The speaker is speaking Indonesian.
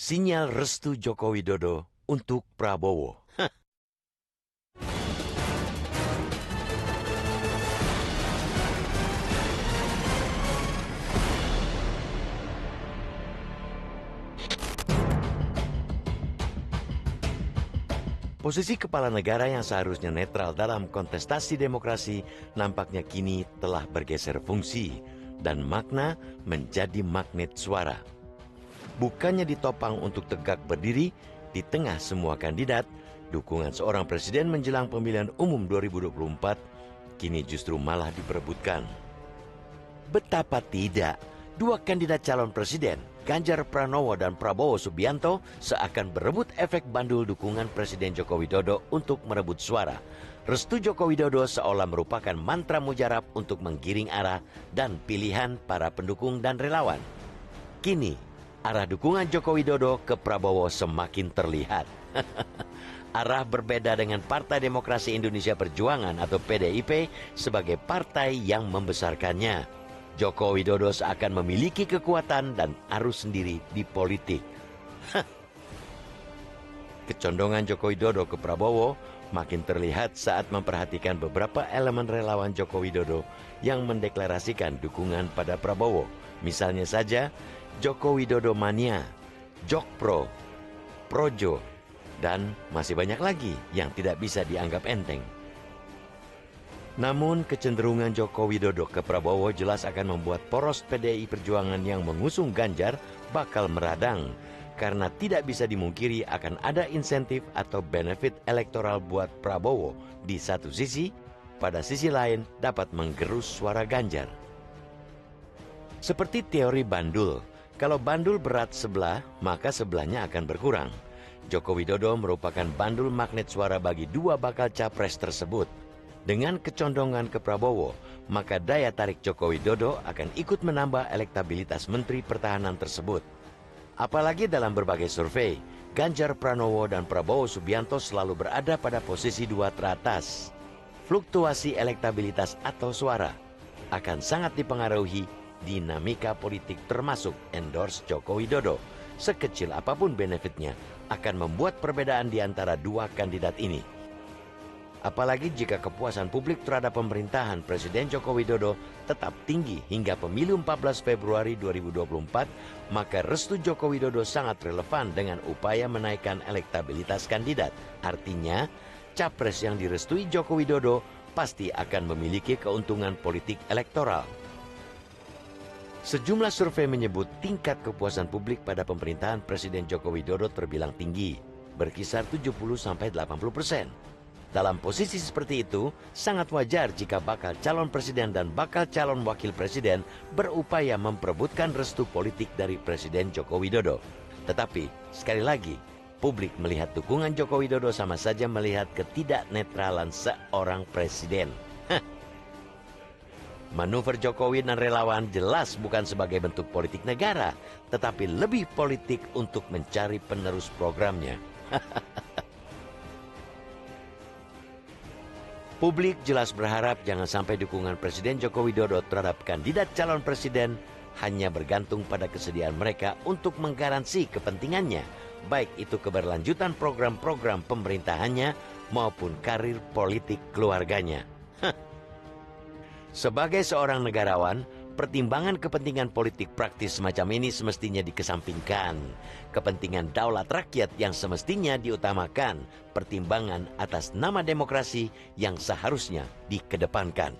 Sinyal restu Joko Widodo untuk Prabowo. Posisi kepala negara yang seharusnya netral dalam kontestasi demokrasi nampaknya kini telah bergeser fungsi dan makna menjadi magnet suara. Bukannya ditopang untuk tegak berdiri di tengah semua kandidat, dukungan seorang presiden menjelang pemilihan umum 2024 kini justru malah diperebutkan. Betapa tidak, dua kandidat calon presiden, Ganjar Pranowo dan Prabowo Subianto, seakan berebut efek bandul dukungan Presiden Joko Widodo untuk merebut suara. Restu Joko Widodo seolah merupakan mantra mujarab untuk menggiring arah dan pilihan para pendukung dan relawan. Kini, arah dukungan Joko Widodo ke Prabowo semakin terlihat. Arah berbeda dengan Partai Demokrasi Indonesia Perjuangan atau PDIP sebagai partai yang membesarkannya. Joko Widodo seakan memiliki kekuatan dan arus sendiri di politik. Kecondongan Joko Widodo ke Prabowo makin terlihat saat memperhatikan beberapa elemen relawan Joko Widodo yang mendeklarasikan dukungan pada Prabowo. Misalnya saja, Joko Widodo Mania, Jokpro, Projo, dan masih banyak lagi yang tidak bisa dianggap enteng. Namun kecenderungan Joko Widodo ke Prabowo jelas akan membuat poros PDI Perjuangan yang mengusung Ganjar bakal meradang, karena tidak bisa dimungkiri akan ada insentif atau benefit elektoral buat Prabowo di satu sisi, pada sisi lain dapat menggerus suara Ganjar. Seperti teori bandul, kalau bandul berat sebelah, maka sebelahnya akan berkurang. Joko Widodo merupakan bandul magnet suara bagi dua bakal capres tersebut. Dengan kecondongan ke Prabowo, maka daya tarik Joko Widodo akan ikut menambah elektabilitas Menteri Pertahanan tersebut. Apalagi dalam berbagai survei, Ganjar Pranowo dan Prabowo Subianto selalu berada pada posisi dua teratas. Fluktuasi elektabilitas atau suara akan sangat dipengaruhi dinamika politik termasuk endorse Joko Widodo. Sekecil apapun benefitnya akan membuat perbedaan di antara dua kandidat ini. Apalagi jika kepuasan publik terhadap pemerintahan Presiden Joko Widodo tetap tinggi hingga pemilu 14 Februari 2024, maka restu Joko Widodo sangat relevan dengan upaya menaikkan elektabilitas kandidat. Artinya, capres yang direstui Joko Widodo pasti akan memiliki keuntungan politik elektoral. Sejumlah survei menyebut tingkat kepuasan publik pada pemerintahan Presiden Joko Widodo terbilang tinggi, berkisar 70-80%. Dalam posisi seperti itu, sangat wajar jika bakal calon presiden dan bakal calon wakil presiden berupaya memperebutkan restu politik dari Presiden Joko Widodo. Tetapi, sekali lagi, publik melihat dukungan Joko Widodo sama saja melihat ketidaknetralan seorang presiden. Manuver Jokowi dan relawan jelas bukan sebagai bentuk politik negara, tetapi lebih politik untuk mencari penerus programnya. Publik jelas berharap jangan sampai dukungan Presiden Joko Widodo terhadap kandidat calon presiden hanya bergantung pada kesediaan mereka untuk menggaransi kepentingannya, baik itu keberlanjutan program-program pemerintahannya maupun karir politik keluarganya. Sebagai seorang negarawan, pertimbangan kepentingan politik praktis semacam ini semestinya dikesampingkan. Kepentingan daulat rakyat yang semestinya diutamakan, pertimbangan atas nama demokrasi yang seharusnya dikedepankan.